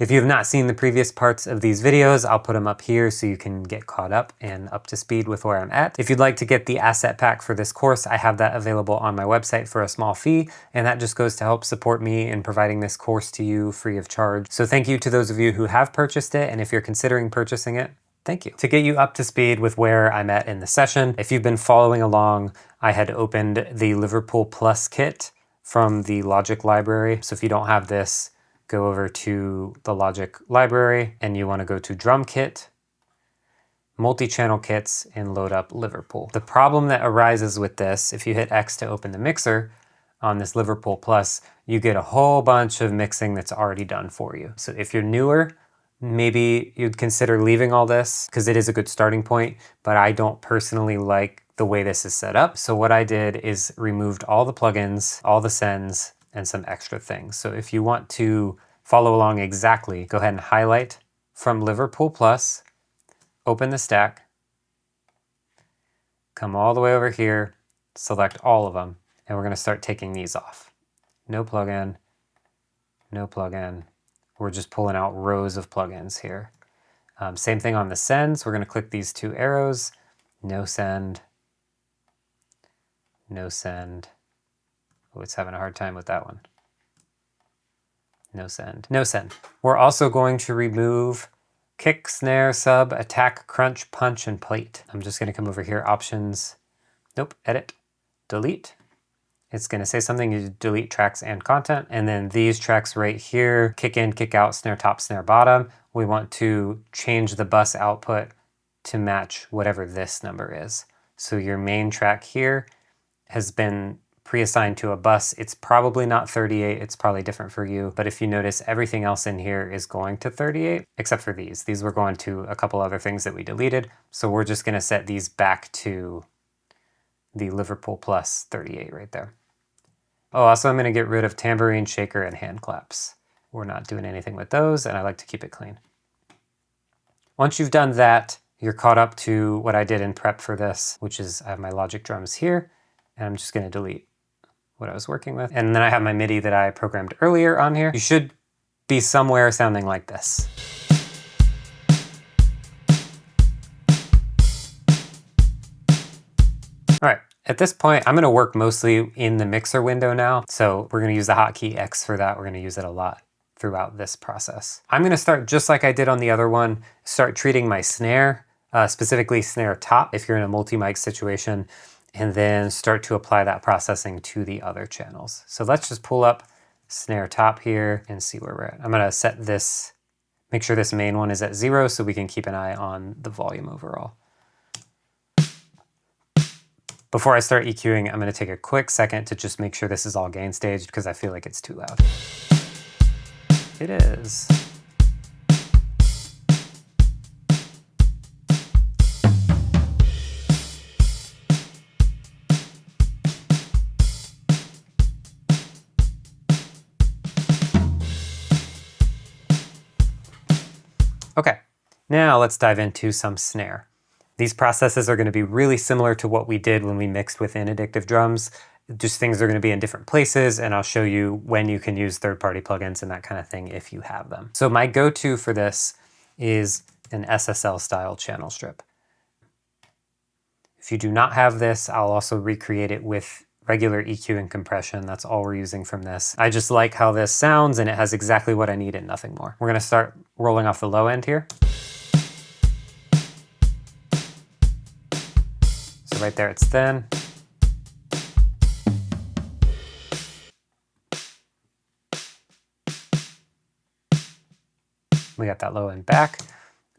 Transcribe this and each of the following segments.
If you have not seen the previous parts of these videos, I'll put them up here so you can get caught up and up to speed with where I'm at. If you'd like to get the asset pack for this course, I have that available on my website for a small fee, and that just goes to help support me in providing this course to you free of charge. So thank you to those of you who have purchased it, and if you're considering purchasing it, thank you. To get you up to speed with where I'm at in the session, if you've been following along, I had opened the Liverpool Plus kit from the Logic library. So if you don't have this, go over to the Logic library and you want to go to Drum Kit, Multi-Channel Kits, and load up Liverpool. The problem that arises with this, if you hit X to open the mixer on this Liverpool Plus, you get a whole bunch of mixing that's already done for you. So if you're newer, maybe you'd consider leaving all this because it is a good starting point, but I don't personally like the way this is set up. So what I did is removed all the plugins, all the sends, and some extra things. So if you want to follow along exactly, go ahead and highlight from Liverpool Plus, open the stack, come all the way over here, select all of them, and we're gonna start taking these off. No plugin, no plugin. We're just pulling out rows of plugins here. Same thing on the sends. We're gonna click these two arrows, no send, no send. Oh, it's having a hard time with that one. No send, no send. We're also going to remove kick, snare, sub, attack, crunch, punch, and plate. I'm just gonna come over here, options, nope, edit, delete. It's gonna say something, you delete tracks and content. And then these tracks right here, kick in, kick out, snare top, snare bottom. We want to change the bus output to match whatever this number is. So your main track here has been pre-assigned to a bus. It's probably not 38, it's probably different for you. But if you notice, everything else in here is going to 38, except for these. These were going to a couple other things that we deleted. So we're just gonna set these back to the Liverpool Plus 38 right there. Oh, also I'm gonna get rid of tambourine, shaker, and hand claps. We're not doing anything with those, and I like to keep it clean. Once you've done that, you're caught up to what I did in prep for this, which is I have my Logic drums here, and I'm just gonna delete what I was working with. And then I have my MIDI that I programmed earlier on here. You should be somewhere sounding like this. All right, at this point, I'm gonna work mostly in the mixer window now. So we're gonna use the hotkey X for that. We're gonna use it a lot throughout this process. I'm gonna start just like I did on the other one, start treating my snare, specifically snare top, if you're in a multi-mic situation, and then start to apply that processing to the other channels. So let's just pull up snare top here and see where we're at. I'm gonna set this, make sure this main one is at 0 so we can keep an eye on the volume overall. Before I start EQing, I'm gonna take a quick second to just make sure this is all gain staged because I feel like it's too loud. It is. Okay, now let's dive into some snare. These processes are going to be really similar to what we did when we mixed within Addictive Drums. Just things are going to be in different places, and I'll show you when you can use third-party plugins and that kind of thing if you have them. So my go-to for this is an SSL style channel strip. If you do not have this, I'll also recreate it with regular EQ and compression. That's all we're using from this. I just like how this sounds, and it has exactly what I need and nothing more. We're gonna start rolling off the low end here. So right there, it's thin. We got that low end back.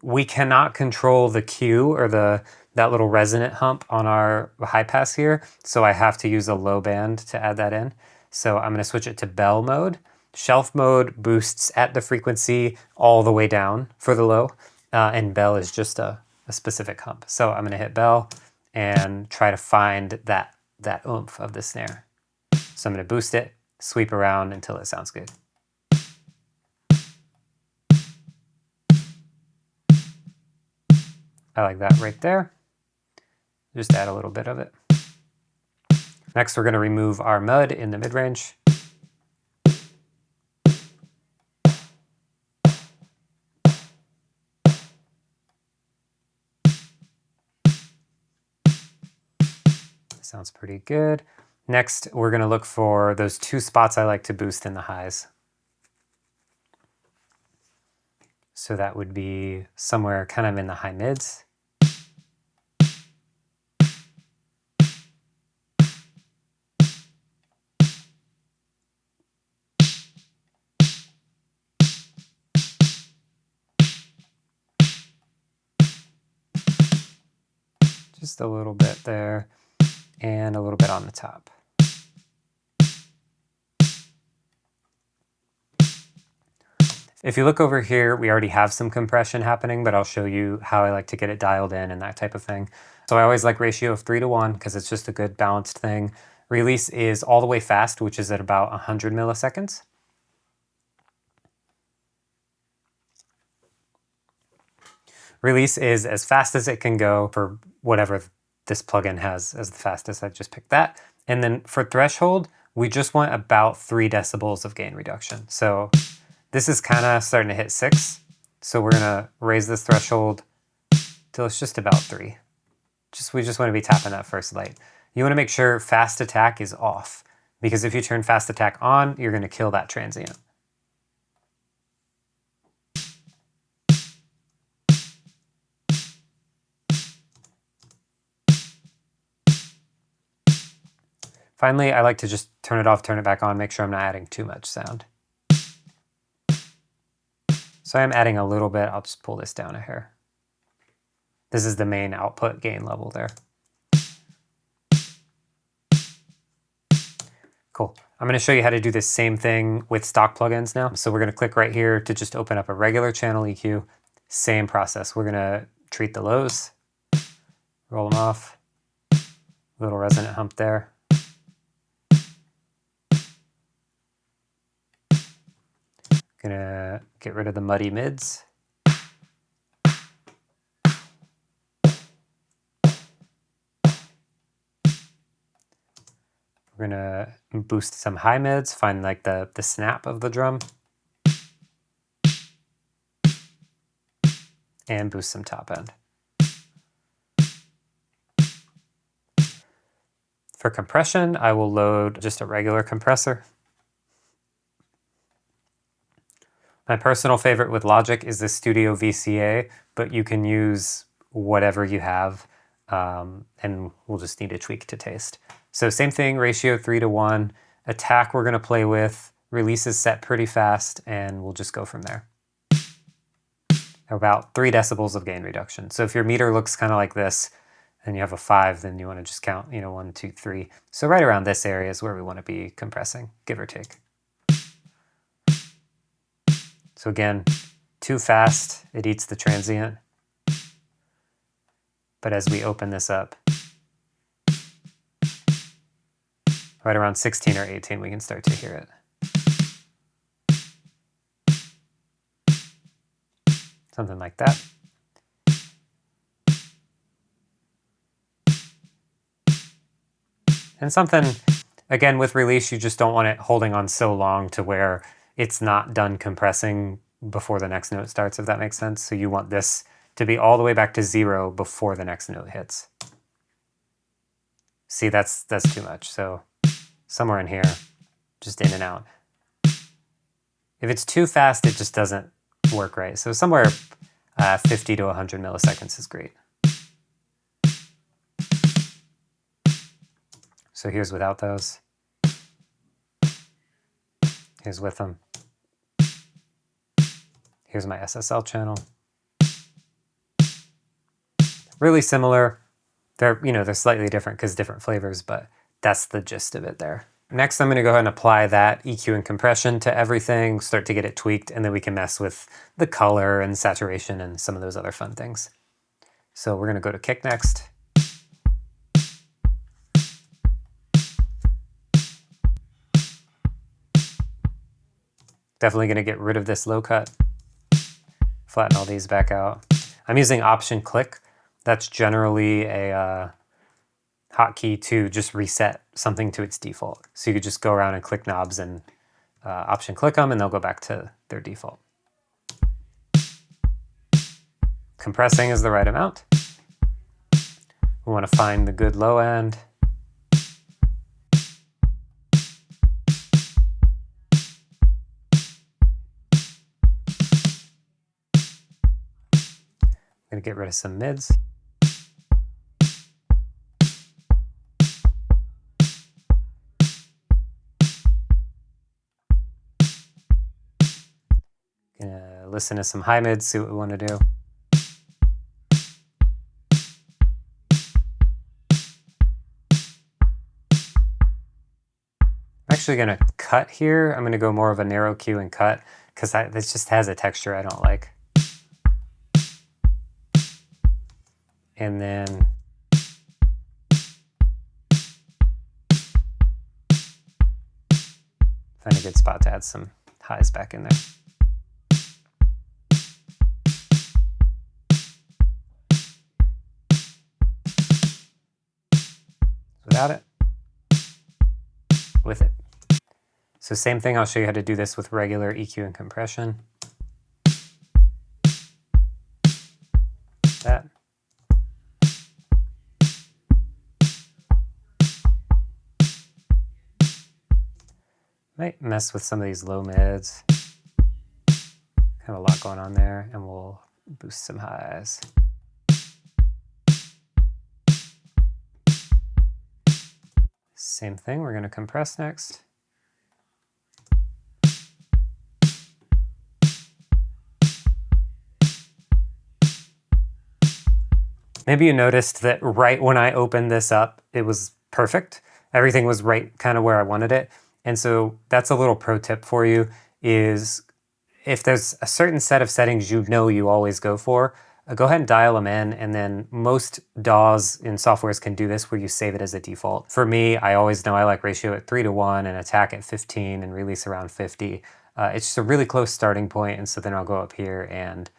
We cannot control the Q or that little resonant hump on our high pass here, so I have to use a low band to add that in. So I'm gonna switch it to bell mode. Shelf mode boosts at the frequency all the way down for the low, and bell is just a specific hump. So I'm gonna hit bell and try to find that oomph of the snare. So I'm gonna boost it, sweep around until it sounds good. I like that right there. Just add a little bit of it. Next, we're going to remove our mud in the mid-range. Sounds pretty good. Next, we're going to look for those two spots I like to boost in the highs. So that would be somewhere kind of in the high mids. Just a little bit there, and a little bit on the top. If you look over here, we already have some compression happening, but I'll show you how I like to get it dialed in and that type of thing. So I always like ratio of 3:1 because it's just a good balanced thing. Release is all the way fast, which is at about 100 milliseconds. Release is as fast as it can go for whatever this plugin has as the fastest. I've just picked that. And then for threshold, we just want about 3 decibels of gain reduction. So this is kind of starting to hit 6. So we're gonna raise this threshold till it's just about 3. We just want to be tapping that first light. You want to make sure fast attack is off, because if you turn fast attack on, you're going to kill that transient. Finally, I like to just turn it off, turn it back on, make sure I'm not adding too much sound. So I'm adding a little bit. I'll just pull this down a hair. This is the main output gain level there. Cool. I'm going to show you how to do this same thing with stock plugins now. So we're going to click right here to just open up a regular channel EQ. Same process. We're going to treat the lows, roll them off, little resonant hump there. Gonna get rid of the muddy mids. We're gonna boost some high mids, find like the snap of the drum. And boost some top end. For compression, I will load just a regular compressor. My personal favorite with Logic is the Studio VCA, but you can use whatever you have, and we'll just need a tweak to taste. So same thing, ratio 3:1. Attack we're going to play with. Release is set pretty fast, and we'll just go from there. About 3 decibels of gain reduction. So if your meter looks kind of like this, and you have a 5, then you want to just count, 1, 2, 3. So right around this area is where we want to be compressing, give or take. So again, too fast, it eats the transient. But as we open this up, right around 16 or 18, we can start to hear it. Something like that. And something, again, with release, you just don't want it holding on so long to where it's not done compressing before the next note starts, if that makes sense. So you want this to be all the way back to 0 before the next note hits. See, that's too much. So somewhere in here, just in and out. If it's too fast, it just doesn't work right. So somewhere 50 to 100 milliseconds is great. So here's without those. Here's with them. Here's my SSL channel. Really similar. They're slightly different because different flavors, but that's the gist of it there. Next, I'm going to go ahead and apply that EQ and compression to everything, start to get it tweaked, and then we can mess with the color and saturation and some of those other fun things. So we're going to go to kick next. Definitely going to get rid of this low cut. Flatten all these back out. I'm using Option Click. That's generally a hotkey to just reset something to its default. So you could just go around and click knobs and Option Click them, and they'll go back to their default. Compressing is the right amount. We want to find the good low end. gonna get rid of some mids. Gonna listen to some high mids, see what we want to do. I'm actually gonna cut here. I'm gonna go more of a narrow Q and cut because this just has a texture I don't like. And then find a good spot to add some highs back in there. Without it, with it. So same thing, I'll show you how to do this with regular EQ and compression. That. Might mess with some of these low mids. Kind of a lot going on there, and we'll boost some highs. Same thing, we're going to compress next. Maybe you noticed that right when I opened this up, it was perfect. Everything was right kind of where I wanted it. And so that's a little pro tip for you, is if there's a certain set of settings you know you always go for, go ahead and dial them in, and then most DAWs in softwares can do this where you save it as a default. For me, I always know I like ratio at 3:1 and attack at 15 and release around 50. It's just a really close starting point, and so then I'll go up here and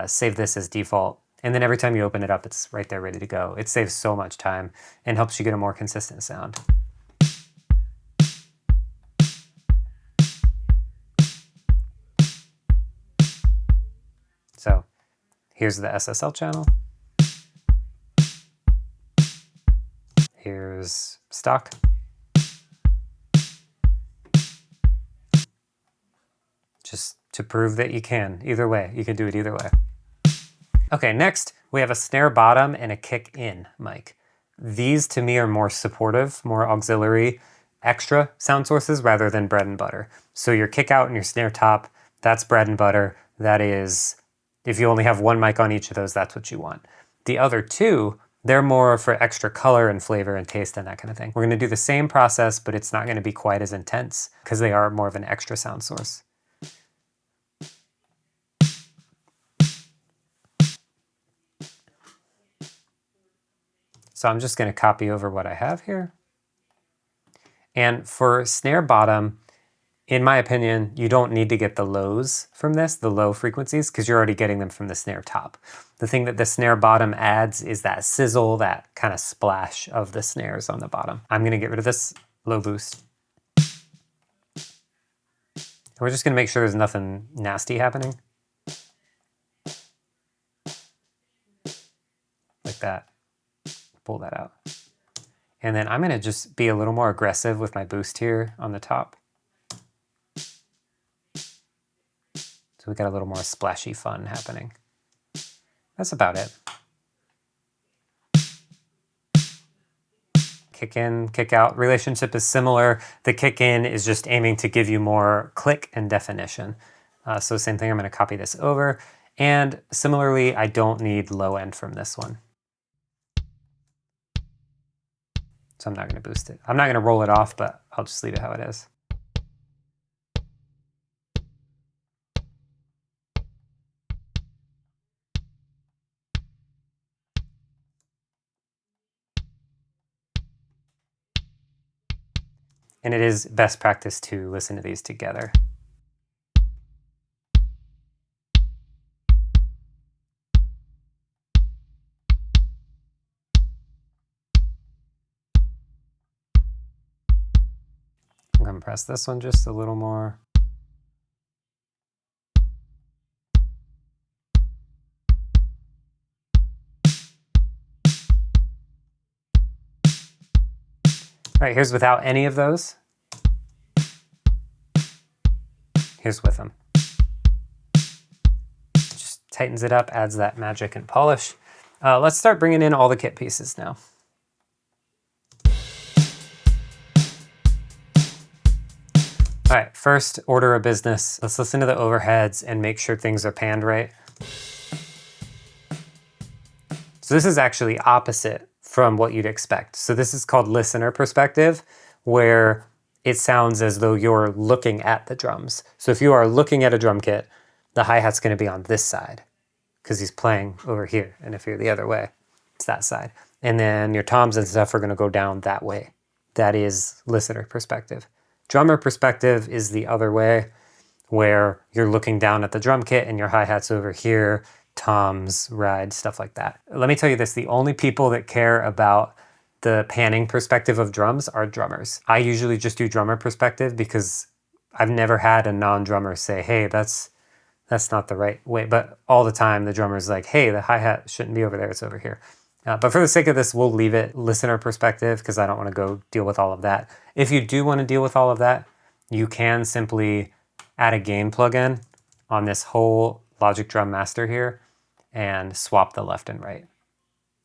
save this as default. And then every time you open it up, it's right there ready to go. It saves so much time and helps you get a more consistent sound. So here's the SSL channel. Here's stock. Just to prove that you can. Either way, you can do it either way. Okay, next we have a snare bottom and a kick in mic. These to me are more supportive, more auxiliary, extra sound sources rather than bread and butter. So your kick out and your snare top, that's bread and butter. That is, if you only have one mic on each of those, that's what you want. The other two, they're more for extra color and flavor and taste and that kind of thing. We're gonna do the same process, but it's not gonna be quite as intense because they are more of an extra sound source. So I'm just gonna copy over what I have here. And for snare bottom, in my opinion, you don't need to get the lows from this, the low frequencies, because you're already getting them from the snare top. The thing that the snare bottom adds is that sizzle, that kind of splash of the snares on the bottom. I'm gonna get rid of this low boost. We're just gonna make sure there's nothing nasty happening. Like that. Pull that out. And then I'm gonna just be a little more aggressive with my boost here on the top. So we got a little more splashy fun happening. That's about it. Kick in, kick out. Relationship is similar. The kick in is just aiming to give you more click and definition. So same thing, I'm gonna copy this over. And similarly, I don't need low end from this one. So I'm not gonna boost it. I'm not gonna roll it off, but I'll just leave it how it is. And it is best practice to listen to these together. I'm gonna press this one just a little more. All right, here's without any of those. Here's with them. Just tightens it up, adds that magic and polish. Let's start bringing in all the kit pieces now. All right, first order of business. Let's listen to the overheads and make sure things are panned right. So this is actually opposite from what you'd expect. So this is called listener perspective, where it sounds as though you're looking at the drums. So if you are looking at a drum kit, the hi-hat's gonna be on this side because he's playing over here. And if you're the other way, it's that side. And then your toms and stuff are gonna go down that way. That is listener perspective. Drummer perspective is the other way, where you're looking down at the drum kit and your hi-hat's over here, toms, ride, stuff like that. Let me tell you this, the only people that care about the panning perspective of drums are drummers. I usually just do drummer perspective because I've never had a non-drummer say, hey, that's not the right way. But all the time the drummer's like, hey, the hi-hat shouldn't be over there, it's over here. But for the sake of this, we'll leave it listener perspective because I don't want to go deal with all of that. If you do want to deal with all of that, you can simply add a gain plugin on this whole Logic Drum Master here and swap the left and right.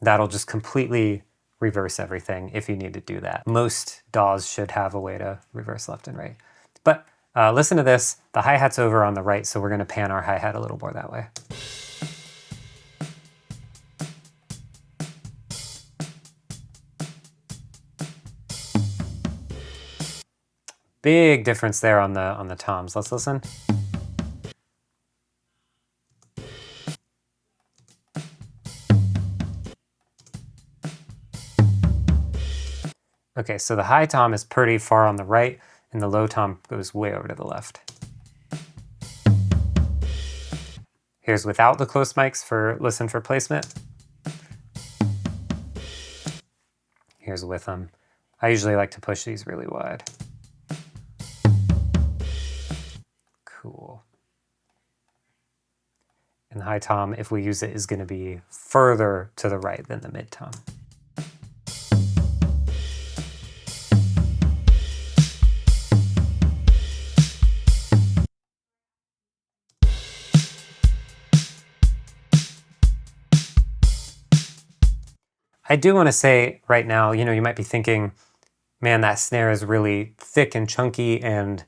That'll just completely reverse everything if you need to do that. Most DAWs should have a way to reverse left and right. But listen to this. The hi-hat's over on the right, so we're going to pan our hi-hat a little more that way. Big difference there on the toms. Let's listen. Okay, so the high tom is pretty far on the right, and the low tom goes way over to the left. Here's without the close mics for listen for placement. Here's with them. I usually like to push these really wide. Cool. And the high tom, if we use it, is going to be further to the right than the mid tom. I do want to say right now, you might be thinking, man, that snare is really thick and chunky and,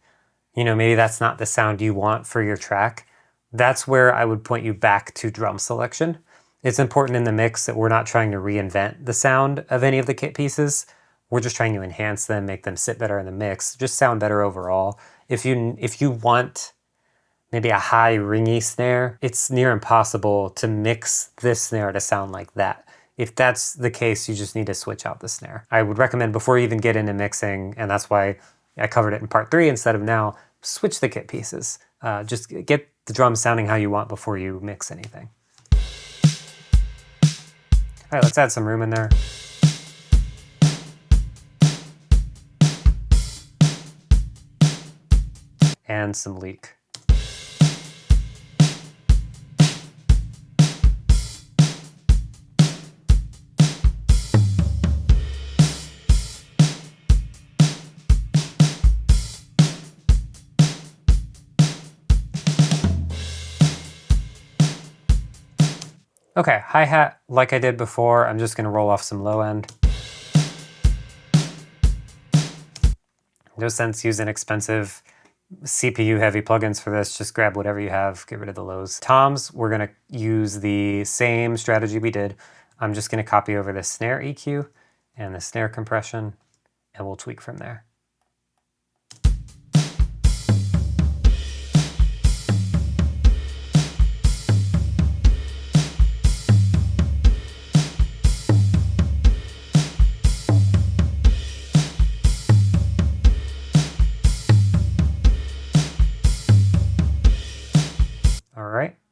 maybe that's not the sound you want for your track. That's where I would point you back to drum selection. It's important in the mix that we're not trying to reinvent the sound of any of the kit pieces. We're just trying to enhance them, make them sit better in the mix, just sound better overall. If you want maybe a high ringy snare, it's near impossible to mix this snare to sound like that. If that's the case, you just need to switch out the snare. I would recommend before you even get into mixing, and that's why I covered it in part 3 instead of now, switch the kit pieces. Just get the drums sounding how you want before you mix anything. All right, let's add some room in there. And some leak. Okay, hi-hat, like I did before, I'm just gonna roll off some low end. No sense using expensive CPU heavy plugins for this, just grab whatever you have, get rid of the lows. Toms, we're gonna use the same strategy we did. I'm just gonna copy over the snare EQ and the snare compression, and we'll tweak from there.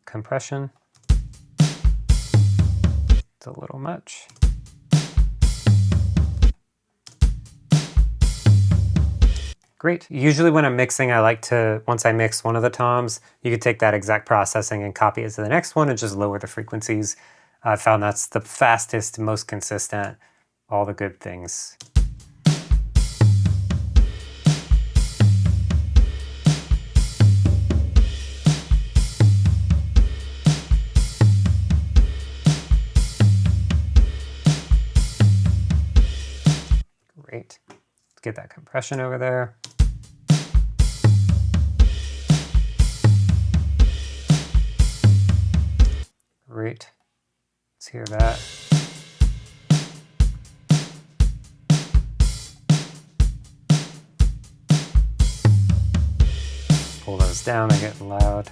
Compression. It's a little much. Great. Usually when I'm mixing, I like to, once I mix one of the toms, you could take that exact processing and copy it to the next one and just lower the frequencies. I found that's the fastest, most consistent, all the good things. get that compression over there. Great. Let's hear that. Pull those down, they're getting loud.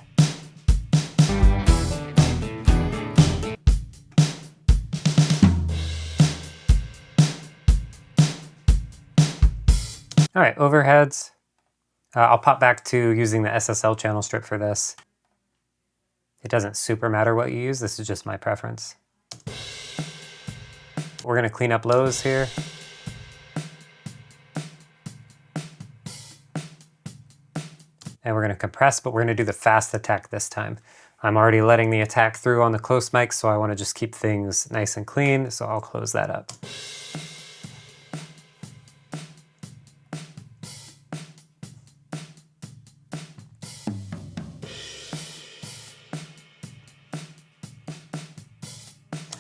All right, overheads. I'll pop back to using the SSL channel strip for this. It doesn't super matter what you use, this is just my preference. We're gonna clean up lows here. And we're gonna compress, but we're gonna do the fast attack this time. I'm already letting the attack through on the close mic, so I wanna just keep things nice and clean, so I'll close that up.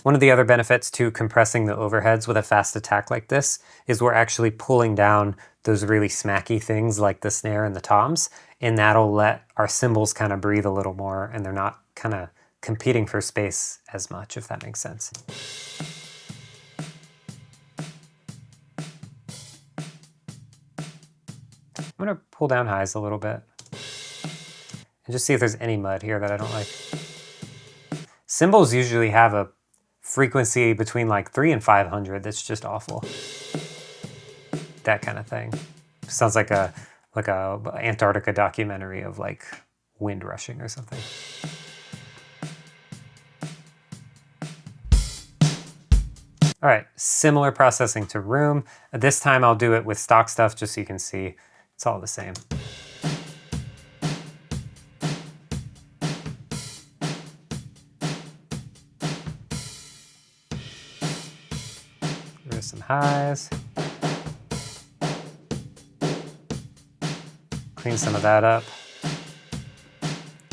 One of the other benefits to compressing the overheads with a fast attack like this is we're actually pulling down those really smacky things like the snare and the toms, and that'll let our cymbals kind of breathe a little more and they're not kind of competing for space as much, if that makes sense. I'm gonna pull down highs a little bit and just see if there's any mud here that I don't like. Cymbals usually have a frequency between like 300 and 500 that's just awful. That kind of thing. Sounds like a Antarctica documentary of like wind rushing or something. All right, similar processing to room. This time I'll do it with stock stuff just so you can see it's all the same. There's some highs. Clean some of that up.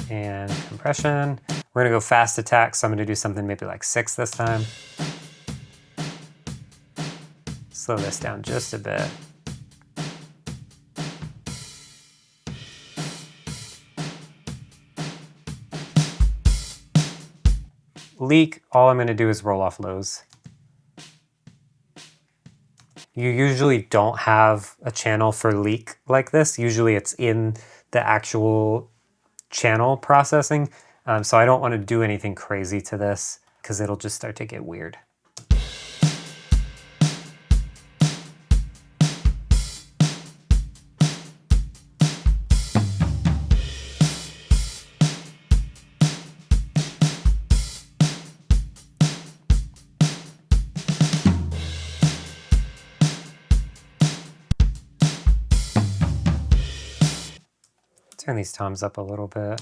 And compression. We're gonna go fast attack, so I'm gonna do something maybe like 6 this time. Slow this down just a bit. Leak, all I'm gonna do is roll off lows. You usually don't have a channel for leak like this. Usually it's in the actual channel processing. So I don't want to do anything crazy to this because it'll just start to get weird. Turn these toms up a little bit.